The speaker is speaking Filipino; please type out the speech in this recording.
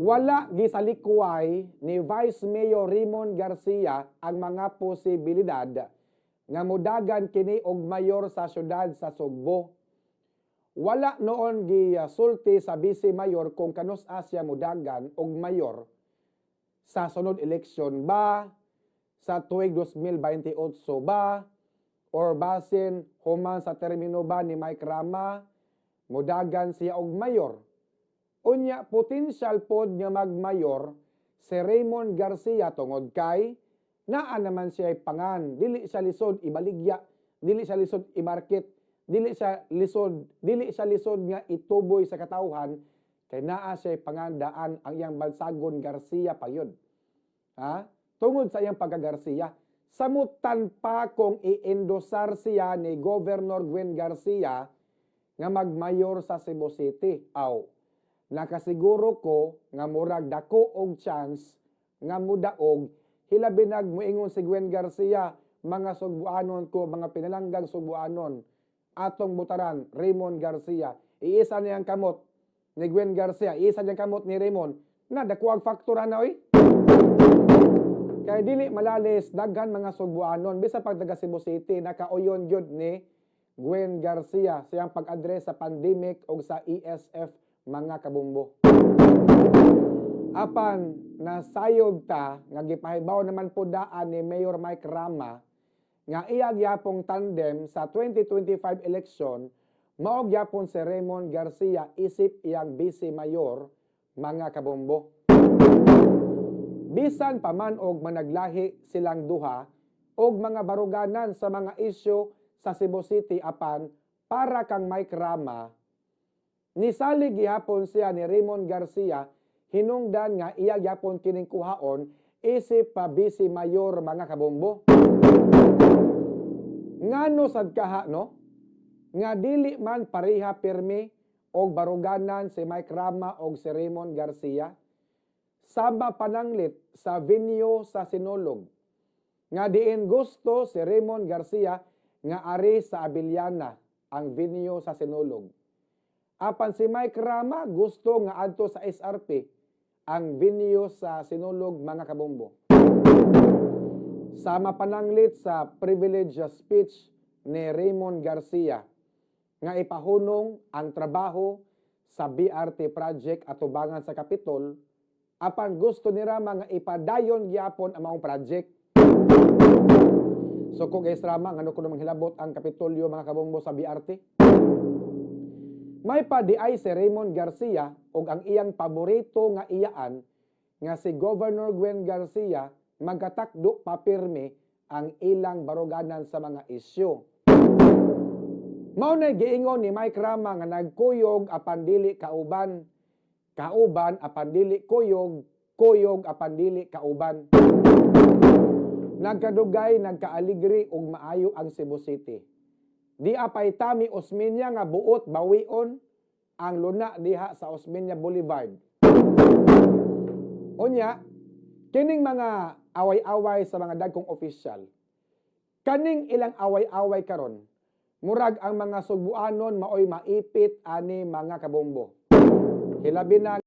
Wala gisalikuay ni Vice Mayor Raymond Garcia ang mga posibilidad nga mudagan kini og mayor sa syudad sa Sugbo. Wala noon gisulti sa Vice Mayor kung kanus-a siya mudagan og mayor sa sunod eleksyon ba, sa tuig 2028 ba, or basin human sa termino ba ni Mike Rama, mudagan siya og mayor. Unya, potensyal pod nga magmayor si Raymond Garcia tungod kay naa naman siya pangan, dili siya lisod ibaligya, dili siya lisod imarket, dili siya lisod nga ituboy sa katawhan kay naa siya pangandaan ang iyang bansagon Garcia payod. Ha? Tungod sa iyang pagka-Garcia, samutan pa kung i-endosar siya ni Governor Gwen Garcia nga magmayor sa Cebu City. Nakasiguro ko nga murag dako og chance nga mudaog hilabinag moingon si Gwen Garcia, mga Sugbuanon ko, mga pinalanggang Sugbuanon, atong butaran Raymond Garcia. Iisa niyang kamot ni Gwen Garcia, iisa niyang kamot ni Raymond, na dako ang faktura na oy. Kay dili malalis daghan mga Sugbuanon bisa pag taga Cebu City nakauyon gyud ni Gwen Garcia siyang pag-address sa pandemic o sa ESF mga kabumbo. Apan nasayod ta nga gipahibaw naman po daan ni Mayor Mike Rama nga iya gyapong tandem sa 2025 election mao gyapon si Raymond Garcia isip iyang Vice Mayor mga kabumbo. Bisan pa man og managlahi silang duha og mga baruganan sa mga isyu sa Cebu City apan para kang Mike Rama, nisalig gihapon siya ni Raymond Garcia hinungdan nga iya gyapon kining kuhaon isip pa Vice Mayor mga kabombo. Ngano sad kaha no? Nga dili man pareha pirmi og baruganan si Mike Rama og si Raymond Garcia. Sama pananglit sa venue sa Sinulog. Nga diin gusto si Raymond Garcia nga ari sa Abiliana ang venue sa Sinulog. Apan si Mike Rama gusto nga adto sa SRP ang venue sa Sinulog mga kabombo. Sama pananglit sa privilege speech ni Raymond Garcia nga ipahunong ang trabaho sa BRT project atubangan sa Kapitol apan gusto ni Rama nga ipadayon gyapon ang maong project. So kung guys Rama, ngano ko namang hilabot ang Kapitolyo mga kabombo sa BRT? May padiay si Raymond Garcia og ang iyang paborito nga iyaan nga si Governor Gwen Garcia magkatakdo papirme ang ilang baruganan sa mga isyu. Mao na giingon ni Mike Rama nga nagkuyog apan dili kauban, kauban apan dili kuyog, kuyog apan dili kauban. Nagkadugay, nagkaaligri ug maayo ang Cebu City. Di apay tami Osmeña nga buot bawion ang luna diha sa Osmeña Boulevard. Unya, kining mga away-away sa mga dagkong opisyal, kaning ilang away-away karon, murag ang mga Sugbuanon maoy maipit ani mga kabombo. Hilabi na